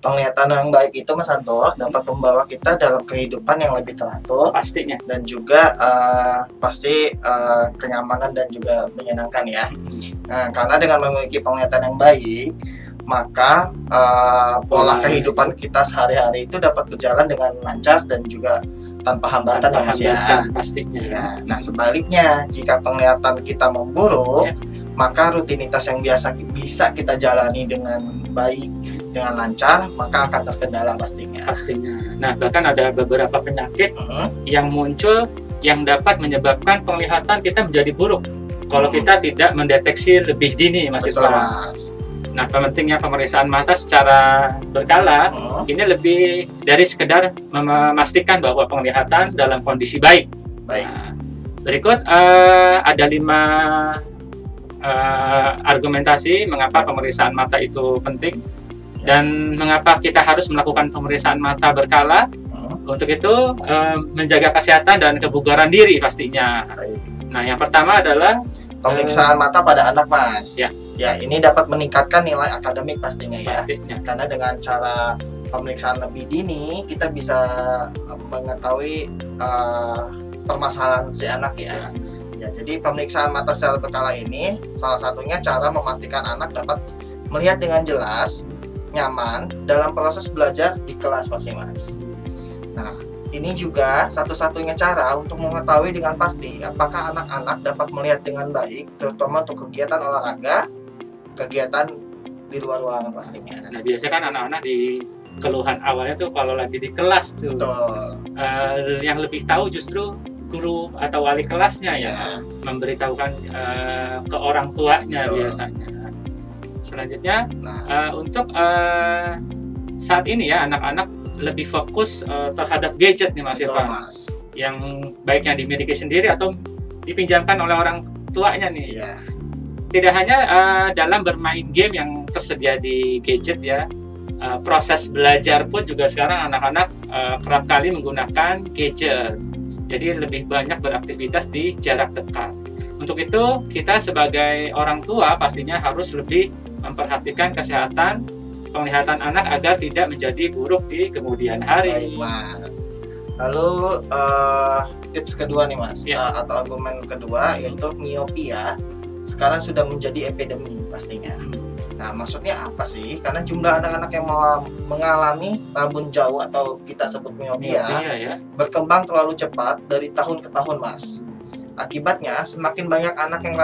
penglihatan yang baik itu Mas Anto dapat membawa kita dalam kehidupan yang lebih teratur Pastinya. dan juga pasti kenyamanan dan juga menyenangkan ya. Nah, karena dengan memiliki penglihatan yang baik, maka pola kehidupan kita sehari-hari itu dapat berjalan dengan lancar dan juga tanpa hambatan ya Mas ya. Pastinya. Ya. Nah sebaliknya, jika penglihatan kita memburuk, maka rutinitas yang biasa bisa kita jalani dengan baik, dengan lancar, maka akan terkendala pastinya. Nah bahkan ada beberapa penyakit yang muncul yang dapat menyebabkan penglihatan kita menjadi buruk kalau kita tidak mendeteksi lebih dini, Mas Irfan. Nah, pentingnya pemeriksaan mata secara berkala ini lebih dari sekedar memastikan bahwa penglihatan dalam kondisi baik. Nah, berikut ada 5 argumentasi mengapa pemeriksaan mata itu penting dan mengapa kita harus melakukan pemeriksaan mata berkala. Untuk itu menjaga kesehatan dan kebugaran diri pastinya. Nah, yang pertama adalah pemeriksaan mata pada anak, Mas. Ya, ini dapat meningkatkan nilai akademik pastinya ya. Karena dengan cara pemeriksaan lebih dini, kita bisa mengetahui permasalahan si anak ya. Ya, jadi pemeriksaan mata secara berkala ini salah satunya cara memastikan anak dapat melihat dengan jelas, nyaman dalam proses belajar di kelas pasti, Mas. Nah, ini juga satu-satunya cara untuk mengetahui dengan pasti apakah anak-anak dapat melihat dengan baik, terutama untuk kegiatan olahraga, kegiatan di luar ruangan pastinya. Nah, biasanya kan anak-anak di keluhan awalnya tuh kalau lagi di kelas tuh, yang lebih tahu justru guru atau wali kelasnya ya, memberitahukan ke orang tuanya biasanya. Selanjutnya, untuk saat ini ya anak-anak lebih fokus terhadap gadget nih Mas Irfan, yang baiknya dimiliki sendiri atau dipinjamkan oleh orang tuanya nih. Tidak hanya dalam bermain game yang tersedia di gadget ya, proses belajar pun juga sekarang anak-anak kerap kali menggunakan gadget. Jadi lebih banyak beraktivitas di jarak dekat. Untuk itu kita sebagai orang tua pastinya harus lebih memperhatikan kesehatan penglihatan anak agar tidak menjadi buruk di kemudian hari. Baik, Mas. Lalu tips kedua nih Mas, atau argumen kedua yaitu miopia sekarang sudah menjadi epidemi pastinya. Nah, maksudnya apa sih? Karena jumlah anak-anak yang mengalami rabun jauh atau kita sebut miopia berkembang terlalu cepat dari tahun ke tahun, Mas. Akibatnya semakin banyak anak yang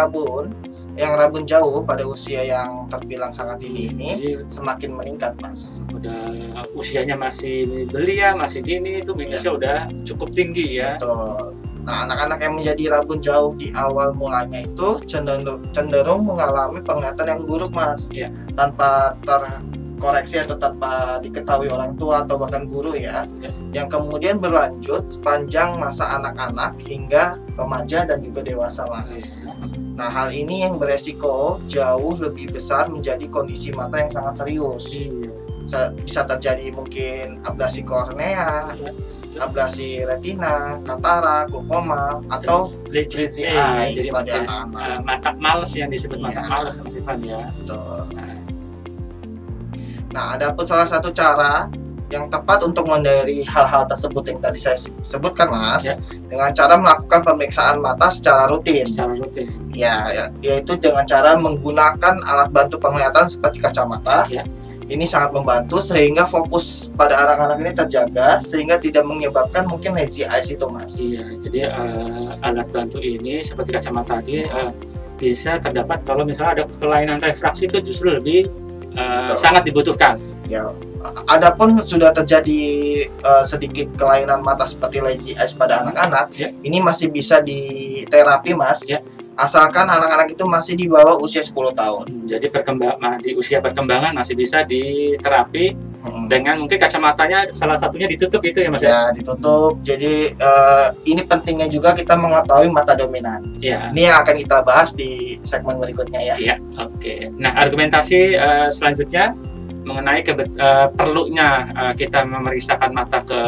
rabun jauh pada usia yang terbilang sangat dini ini semakin meningkat, Mas. Udah usianya masih belia, masih dini, itu minusnya udah cukup tinggi ya. Betul. Nah, anak-anak yang menjadi rabun jauh di awal mulanya itu cenderung mengalami penglihatan yang buruk, Mas. Tanpa terkoreksi atau tanpa diketahui orang tua atau bahkan guru ya. Yang kemudian berlanjut sepanjang masa anak-anak hingga remaja dan juga dewasa, Mas. Nah, hal ini yang beresiko jauh lebih besar menjadi kondisi mata yang sangat serius. Bisa terjadi mungkin ablasi kornea, ablasi retina, katarak, glaukoma, atau lazy eye pada anak-anak. Mata males yang disebut mata males Mas Irfan ya. Betul. Nah, ada pun salah satu cara yang tepat untuk menghindari hal-hal tersebut yang tadi saya sebutkan, Mas, dengan cara melakukan pemeriksaan mata secara rutin. Yaitu dengan cara menggunakan alat bantu penglihatan seperti kacamata. Ini sangat membantu sehingga fokus pada anak-anak ini terjaga sehingga tidak menyebabkan mungkin lazy eyes itu, Mas. Jadi alat bantu ini seperti kacamata tadi bisa terdapat kalau misalnya ada kelainan refraksi itu justru lebih sangat dibutuhkan. Adapun sudah terjadi sedikit kelainan mata seperti lazy eyes pada anak-anak, ini masih bisa diterapi, Mas. Asalkan anak-anak itu masih di bawah usia 10 tahun. Jadi di usia perkembangan masih bisa diterapi dengan mungkin kacamatanya salah satunya ditutup itu ya Mas? Ya, ditutup. Jadi ini pentingnya juga kita mengetahui mata dominan. Ini yang akan kita bahas di segmen berikutnya ya. Nah, argumentasi selanjutnya mengenai perlunya kita memeriksakan mata ke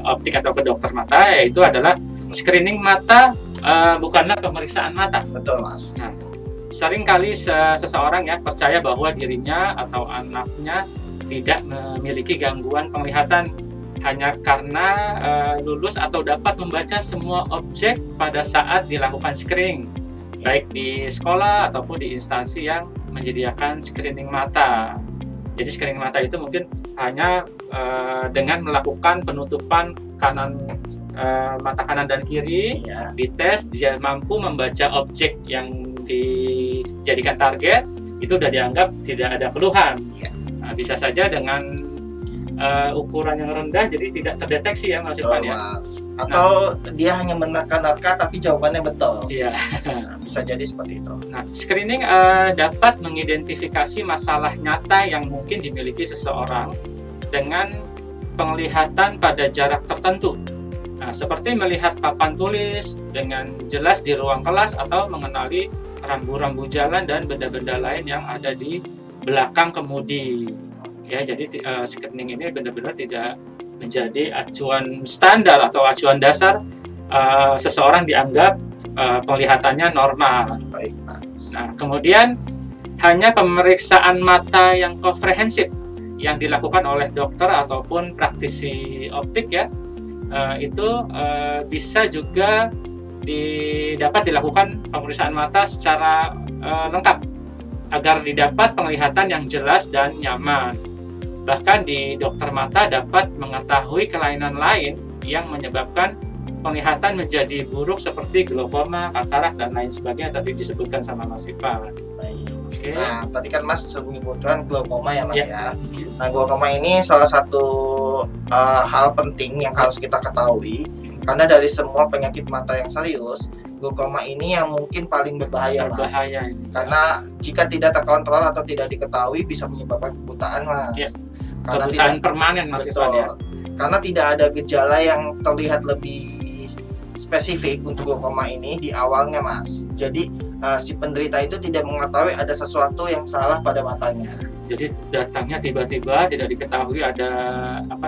optik atau ke dokter mata, yaitu adalah screening mata bukanlah pemeriksaan mata. Betul, Mas. Nah, seringkali seseorang ya percaya bahwa dirinya atau anaknya tidak memiliki gangguan penglihatan hanya karena lulus atau dapat membaca semua objek pada saat dilakukan screening, baik di sekolah ataupun di instansi yang menyediakan screening mata. Jadi screening mata itu mungkin hanya dengan melakukan penutupan mata kanan dan kiri, dites dia mampu membaca objek yang dijadikan target, itu sudah dianggap tidak ada keluhan. Nah, bisa saja dengan ukuran yang rendah jadi tidak terdeteksi ya Mas Irfan ya. Atau dia hanya menerka-nerka tapi jawabannya betul. Iya. Nah, bisa jadi seperti itu. Nah, screening dapat mengidentifikasi masalah nyata yang mungkin dimiliki seseorang dengan penglihatan pada jarak tertentu. Nah, seperti melihat papan tulis dengan jelas di ruang kelas atau mengenali rambu-rambu jalan dan benda-benda lain yang ada di belakang kemudi. Ya, jadi screening ini benar-benar tidak menjadi acuan standar atau acuan dasar seseorang dianggap penglihatannya normal. Baik. Nah, kemudian hanya pemeriksaan mata yang komprehensif yang dilakukan oleh dokter ataupun praktisi optik ya, itu bisa juga dapat dilakukan pemeriksaan mata secara lengkap agar didapat penglihatan yang jelas dan nyaman. Bahkan di dokter mata dapat mengetahui kelainan lain yang menyebabkan penglihatan menjadi buruk seperti glaukoma, katarak, dan lain sebagainya tadi disebutkan sama Mas Irfan. Okay. Nah, tadi kan Mas menyebutkan glaukoma ya Mas ya. Nah, glaukoma ini salah satu hal penting yang harus kita ketahui, karena dari semua penyakit mata yang serius, glaukoma ini yang mungkin paling berbahaya Mas. Karena jika tidak terkontrol atau tidak diketahui bisa menyebabkan kebutaan Mas. Karena kebutaan permanen Mas Irfan ya. Karena tidak ada gejala yang terlihat lebih spesifik untuk glaukoma ini di awalnya Mas. Jadi si penderita itu tidak mengetahui ada sesuatu yang salah pada matanya. Jadi datangnya tiba-tiba tidak diketahui ada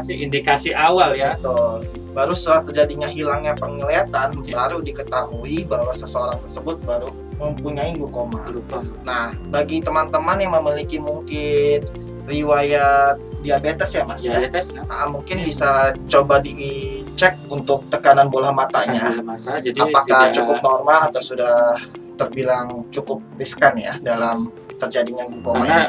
indikasi awal ya. Betul. Baru setelah terjadinya hilangnya penglihatan baru diketahui bahwa seseorang tersebut baru mempunyai glaukoma. Nah, bagi teman-teman yang memiliki mungkin riwayat diabetes ya Mas diabetes, ya. Mungkin bisa coba dicek untuk tekanan bola matanya. Jadi apakah cukup normal atau sudah terbilang cukup riskan ya dalam terjadinya glaukoma ini.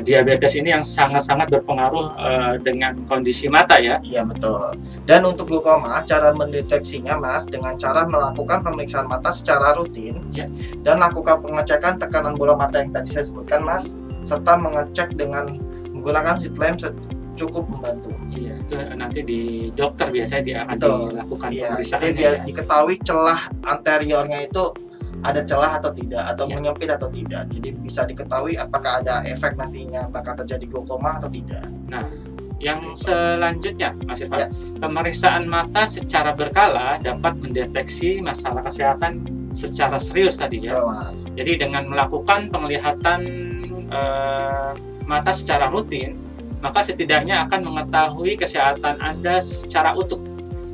Diabetes ini yang sangat-sangat berpengaruh dengan kondisi mata ya. Iya betul. Dan untuk glaukoma cara mendeteksinya Mas dengan cara melakukan pemeriksaan mata secara rutin dan lakukan pengecekan tekanan bola mata yang tadi saya sebutkan Mas, serta mengecek dengan menggunakan slit lamp cukup membantu. Iya, itu nanti di dokter biasanya dia akan dilakukan pemeriksaan. Jadi biar diketahui celah anteriornya itu ada celah atau tidak, atau menyempit atau tidak. Jadi bisa diketahui apakah ada efek nantinya bakal terjadi glaukoma atau tidak. Nah, yang selanjutnya Mas Irfan, pemeriksaan mata secara berkala dapat mendeteksi masalah kesehatan secara serius tadi ya. Mas. Jadi dengan melakukan penglihatan mata secara rutin, maka setidaknya akan mengetahui kesehatan Anda secara utuh.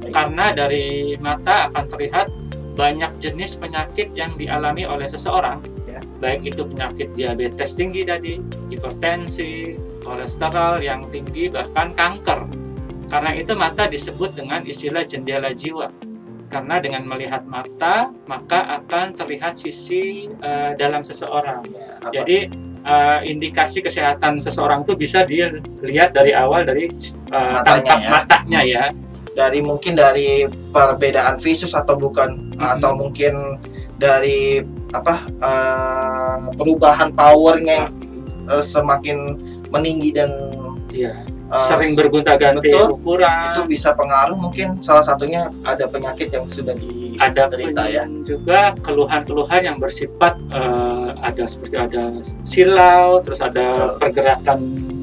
Karena dari mata akan terlihat banyak jenis penyakit yang dialami oleh seseorang, baik itu penyakit diabetes tinggi tadi, hipertensi, kolesterol yang tinggi, bahkan kanker. Karena itu mata disebut dengan istilah jendela jiwa. Karena dengan melihat mata, maka akan terlihat sisi dalam seseorang. Jadi indikasi kesehatan seseorang itu bisa dilihat dari awal dari matanya ya. Dari mungkin dari perbedaan visus atau bukan, atau mungkin dari perubahan powernya semakin meninggi dan sering bergonta-ganti ukuran. Itu bisa pengaruh, mungkin salah satunya ada penyakit yang sudah diderita ya. Juga keluhan-keluhan yang bersifat ada silau, terus ada pergerakan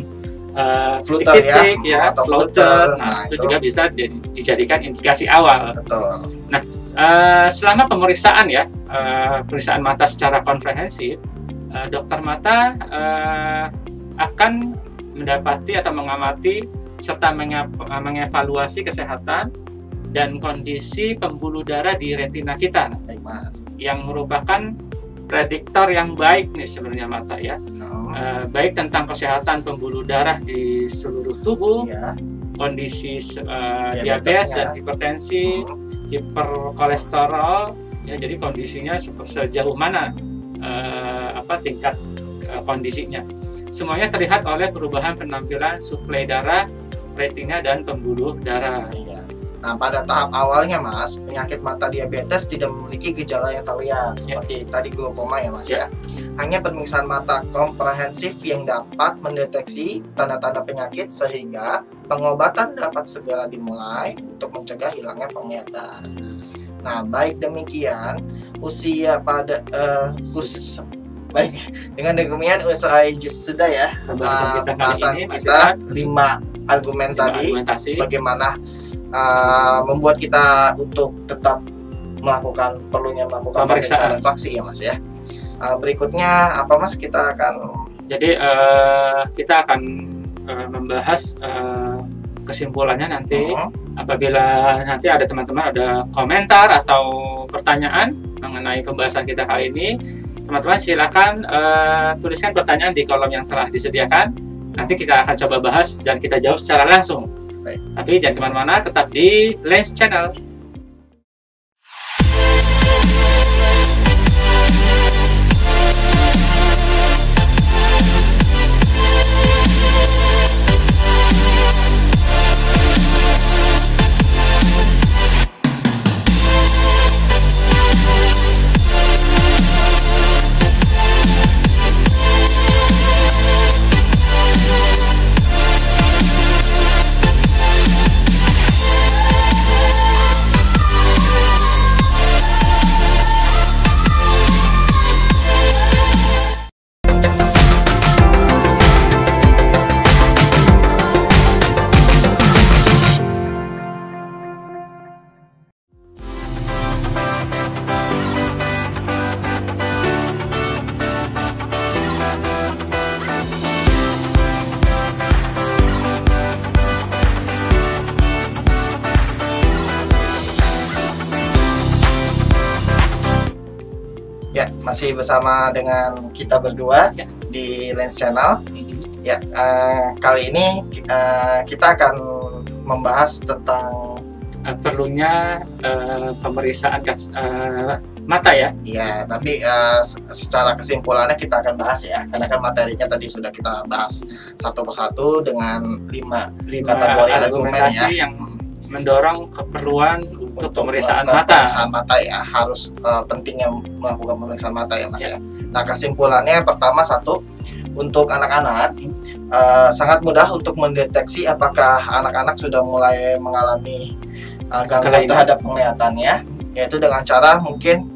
flutter atau floater. Nah, itu juga bisa dijadikan indikasi awal. Betul. Nah, selama pemeriksaan pemeriksaan mata secara komprehensif, dokter mata akan mendapati atau mengamati serta mengevaluasi kesehatan dan kondisi pembuluh darah di retina kita, yang merupakan prediktor yang baik nih sebenarnya mata ya. Baik tentang kesehatan pembuluh darah di seluruh tubuh, kondisi diabetes dan hipertensi, hiperkolesterol, ya, jadi kondisinya sejauh mana tingkat kondisinya. Semuanya terlihat oleh perubahan penampilan suplai darah, retina dan pembuluh darah. Nah, pada tahap awalnya Mas, penyakit mata diabetes tidak memiliki gejala yang terlihat seperti tadi glaukoma ya Mas ya. Hanya pemeriksaan mata komprehensif yang dapat mendeteksi tanda-tanda penyakit sehingga pengobatan dapat segera dimulai untuk mencegah hilangnya penglihatan. Nah, baik demikian usia pada baik dengan demikian usai sudah ya pembahasan kita 5 argumen tadi bagaimana membuat kita untuk tetap perlunya melakukan pemeriksaan refraksi ya Mas ya. Berikutnya apa Mas kita akan membahas kesimpulannya nanti. Apabila nanti ada teman-teman ada komentar atau pertanyaan mengenai pembahasan kita kali ini, teman-teman silakan tuliskan pertanyaan di kolom yang telah disediakan. Nanti kita akan coba bahas dan kita jawab secara langsung. Baik. Tapi jangan kemana-mana, tetap di Lens Channel. Ya, masih bersama dengan kita berdua di Lens Channel. Ya, kali ini kita akan membahas tentang perlunya pemeriksaan mata ya. Iya, tapi secara kesimpulannya kita akan bahas ya, karena kan materinya tadi sudah kita bahas satu persatu dengan 5 kategori argumen ya. Yang mendorong keperluan untuk pemeriksaan mata. Pemeriksaan mata ya, harus pentingnya melakukan pemeriksaan mata ya Mas ya. Nah, kesimpulannya pertama untuk anak-anak sangat mudah untuk mendeteksi apakah anak-anak sudah mulai mengalami gangguan terhadap penglihatannya, yaitu dengan cara mungkin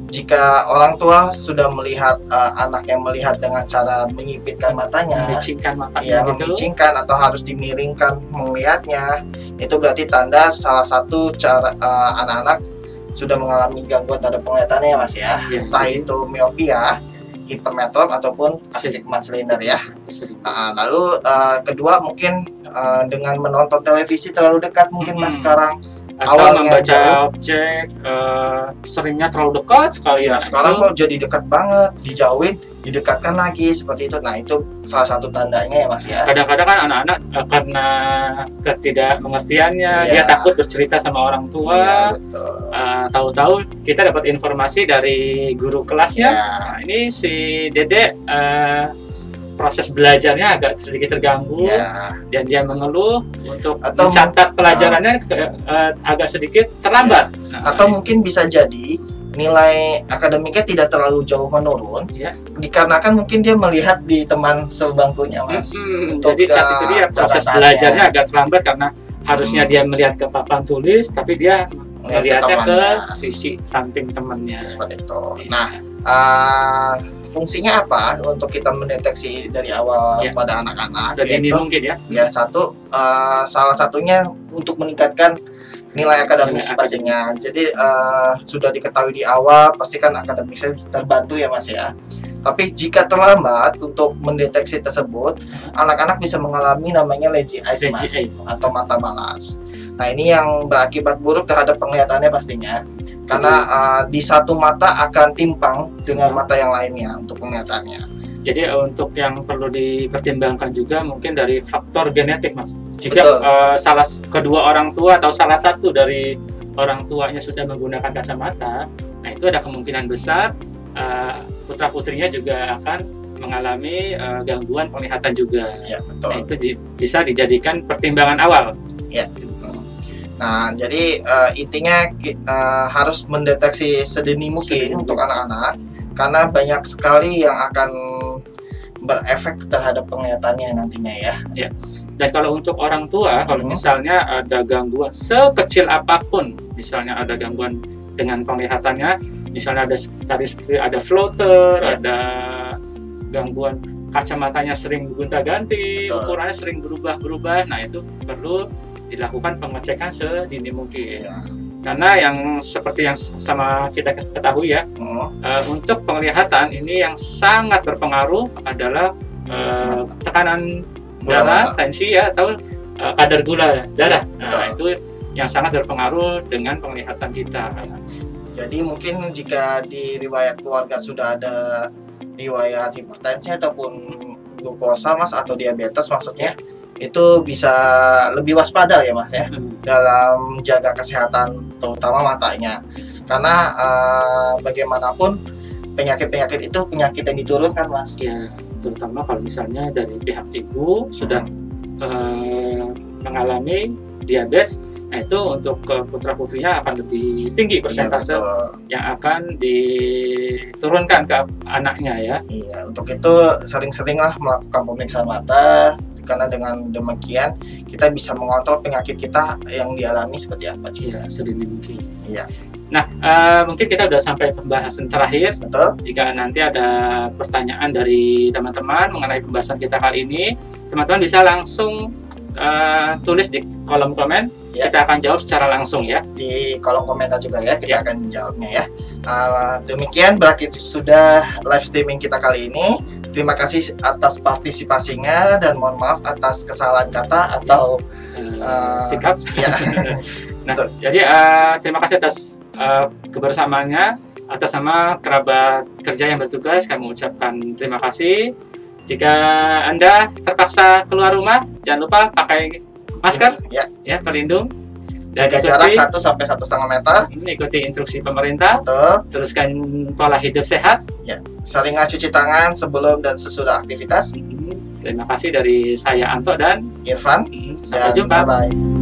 jika orang tua sudah melihat anaknya melihat dengan cara menyipitkan matanya, memicingkan atau harus dimiringkan melihatnya, itu berarti tanda salah satu cara anak-anak sudah mengalami gangguan terhadap penglihatannya Mas ya. Entah itu miopia, hipermetrop ataupun astigmat silinder ya. Lalu kedua mungkin dengan menonton televisi terlalu dekat mungkin Mas sekarang. Atau membaca objek seringnya terlalu dekat sekali ya. Sekarang kok jadi dekat banget, dijauhin, didekatkan lagi seperti itu. Nah, itu salah satu tandanya ya Mas ya. Kadang-kadang kan anak-anak karena ketidakmengertiannya dia takut bercerita sama orang tua. Tahu-tahu kita dapat informasi dari guru kelasnya. Nah, ini si Dede proses belajarnya agak sedikit terganggu dan dia mengeluh untuk mencatat pelajarannya agak sedikit terlambat. Atau mungkin bisa jadi nilai akademiknya tidak terlalu jauh menurun dikarenakan mungkin dia melihat di teman sebangkunya Mas. Jadi saat itu dia proses belajarnya agak terlambat karena harusnya dia melihat ke papan tulis tapi dia melihatnya ke sisi samping temannya. Seperti itu. Nah, fungsinya apa untuk kita mendeteksi dari awal pada anak-anak? Sedini mungkin ya. Ya, salah satunya untuk meningkatkan nilai akademis pastinya. Jadi sudah diketahui di awal, pasti kan akademisnya terbantu ya Mas ya. Tapi jika terlambat untuk mendeteksi tersebut, anak-anak bisa mengalami namanya lazy eyes atau mata malas. Nah, ini yang berakibat buruk terhadap penglihatannya pastinya. karena di satu mata akan timpang dengan mata yang lainnya untuk penglihatannya. Jadi untuk yang perlu dipertimbangkan juga mungkin dari faktor genetik, Mas. Jika kedua orang tua atau salah satu dari orang tuanya sudah menggunakan kacamata, nah itu ada kemungkinan besar putra putrinya juga akan mengalami gangguan penglihatan juga. Ya, betul. Nah, itu bisa dijadikan pertimbangan awal. Ya. Nah, jadi intinya harus mendeteksi sedini mungkin untuk anak-anak, karena banyak sekali yang akan berefek terhadap penglihatannya nantinya ya. Ya. Dan kalau untuk orang tua, kalau misalnya ada gangguan sekecil apapun, misalnya ada gangguan dengan penglihatannya, misalnya ada tadi seperti ada floater, ada gangguan kacamatanya sering gonta-ganti, ukurannya sering berubah-berubah, nah itu perlu dilakukan pengecekan sedini mungkin. Karena yang seperti yang sama kita ketahui ya, untuk penglihatan ini yang sangat berpengaruh adalah tekanan darah, tensi ya, atau kadar gula darah. Nah, itu yang sangat berpengaruh dengan penglihatan kita. Jadi mungkin jika di riwayat keluarga sudah ada riwayat hipertensi ataupun glukosa, Mas, atau diabetes maksudnya, itu bisa lebih waspada ya, Mas ya, dalam jaga kesehatan terutama matanya. Karena bagaimanapun penyakit-penyakit itu penyakit yang diturunkan, Mas. Ya, terutama kalau misalnya dari pihak ibu sudah mengalami diabetes, nah itu untuk putra putrinya akan lebih tinggi persentase yang akan diturunkan ke anaknya ya. Iya, untuk itu sering-seringlah melakukan pemeriksaan mata, karena dengan demikian kita bisa mengontrol penyakit kita yang dialami seperti apa. Iya, sedini mungkin. Iya. Nah, mungkin kita udah sampai pembahasan terakhir. Betul. Jika nanti ada pertanyaan dari teman-teman mengenai pembahasan kita kali ini, teman-teman bisa langsung tulis di kolom komen. Kita akan jawab secara langsung ya. Di kolom komentar juga ya, kita akan jawabnya ya. Demikian berakhir sudah live streaming kita kali ini. Terima kasih atas partisipasinya dan mohon maaf atas kesalahan kata atau sikap. Ya. Nah, jadi terima kasih atas kebersamaannya. Atas nama kerabat kerja yang bertugas, kami mengucapkan terima kasih. Jika Anda terpaksa keluar rumah, jangan lupa pakai masker, ya pelindung. Jaga jarak 1 sampai 1,5 meter. Ikuti instruksi pemerintah. Teruskan pola hidup sehat. Ya, seringlah cuci tangan sebelum dan sesudah aktivitas. Terima kasih dari saya Anto dan Irfan. Sampai jumpa. Bye-bye.